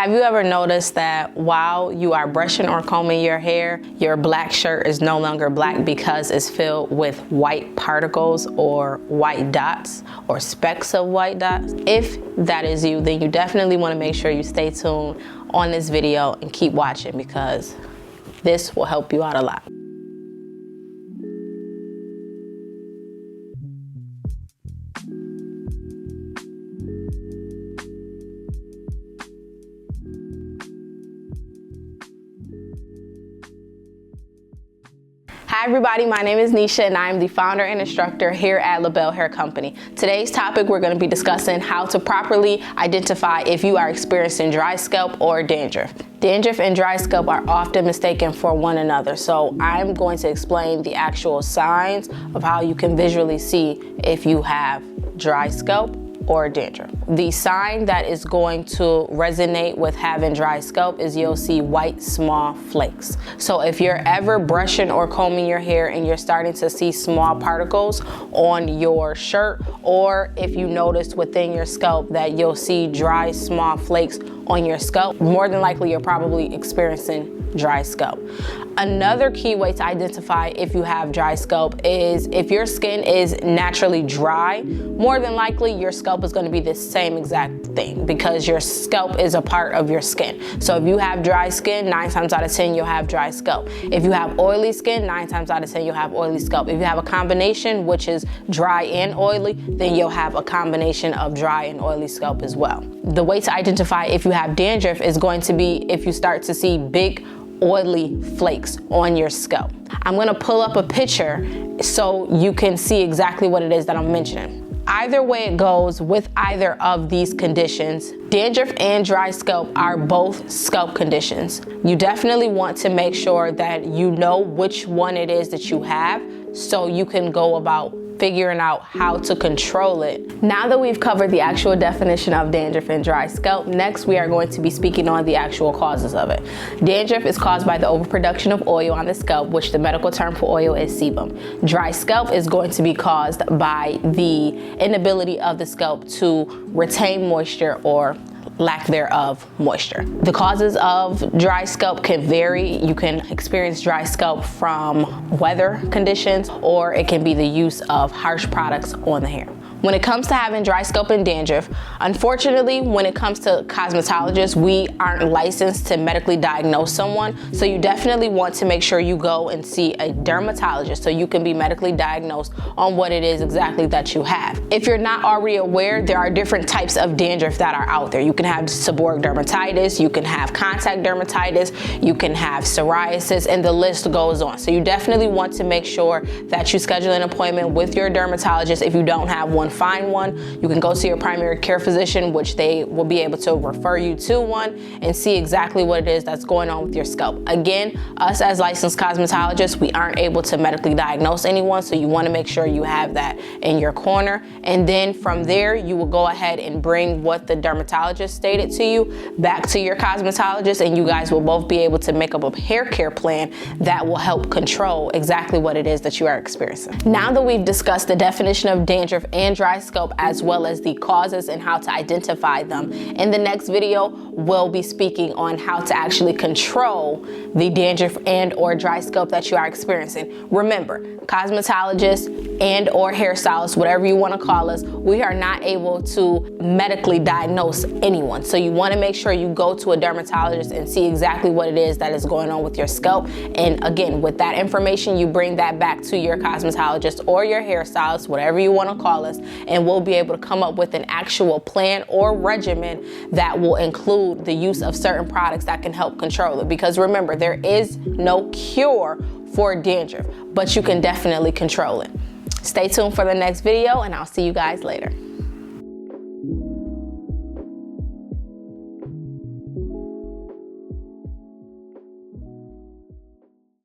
Have you ever noticed that while you are brushing or combing your hair, your black shirt is no longer black because it's filled with white particles or white dots or specks of white dots? If that is you, then you definitely want to make sure you stay tuned on this video and keep watching, because this will help you out a lot. Hi everybody, my name is Nisha and I am the founder and instructor here at LaBelle Hair Company. Today's topic, we're going to be discussing how to properly identify if you are experiencing dry scalp or dandruff. Dandruff and dry scalp are often mistaken for one another, so I'm going to explain the actual signs of how you can visually see if you have dry scalp or dandruff. The sign that is going to resonate with having dry scalp is you'll see white small flakes. So if you're ever brushing or combing your hair and you're starting to see small particles on your shirt, or if you notice within your scalp that you'll see dry small flakes on your scalp, more than likely you're probably experiencing dry scalp. Another key way to identify if you have dry scalp is if your skin is naturally dry, more than likely your scalp is going to be the same exact thing, because your scalp is a part of your skin. So if you have dry skin, 9 times out of 10 you'll have dry scalp. If you have oily skin, 9 times out of 10 you'll have oily scalp. If you have a combination, which is dry and oily, then you'll have a combination of dry and oily scalp as well. The way to identify if you have dandruff is going to be if you start to see big oily flakes on your scalp. I'm gonna pull up a picture so you can see exactly what it is that I'm mentioning. Either way it goes, with either of these conditions, dandruff and dry scalp are both scalp conditions. You definitely want to make sure that you know which one it is that you have, so you can go about figuring out how to control it. Now that we've covered the actual definition of dandruff and dry scalp, next we are going to be speaking on the actual causes of it. Dandruff is caused by the overproduction of oil on the scalp, which the medical term for oil is sebum. Dry scalp is going to be caused by the inability of the scalp to retain moisture or lack thereof moisture. The causes of dry scalp can vary. You can experience dry scalp from weather conditions, or it can be the use of harsh products on the hair. When it comes to having dry scalp and dandruff, unfortunately, when it comes to cosmetologists, we aren't licensed to medically diagnose someone. So you definitely want to make sure you go and see a dermatologist so you can be medically diagnosed on what it is exactly that you have. If you're not already aware, there are different types of dandruff that are out there. You can have seborrheic dermatitis, you can have contact dermatitis, you can have psoriasis, and the list goes on. So you definitely want to make sure that you schedule an appointment with your dermatologist. If you don't have one, find one. You can go to your primary care physician, which they will be able to refer you to one, and see exactly what it is that's going on with your scalp. Again, us as licensed cosmetologists, we aren't able to medically diagnose anyone, so you want to make sure you have that in your corner. And then from there, you will go ahead and bring what the dermatologist stated to you back to your cosmetologist, and you guys will both be able to make up a hair care plan that will help control exactly what it is that you are experiencing. Now that we've discussed the definition of dandruff and dry scalp, as well as the causes and how to identify them, in the next video we'll be speaking on how to actually control the dandruff and or dry scalp that you are experiencing. Remember, cosmetologists and or hairstylists, whatever you want to call us, we are not able to medically diagnose anyone. So you want to make sure you go to a dermatologist and see exactly what it is that is going on with your scalp. And again, with that information, you bring that back to your cosmetologist or your hairstylist, whatever you want to call us, and we'll be able to come up with an actual plan or regimen that will include the use of certain products that can help control it. Because remember, there is no cure for dandruff, but you can definitely control it. Stay tuned for the next video, and I'll see you guys later.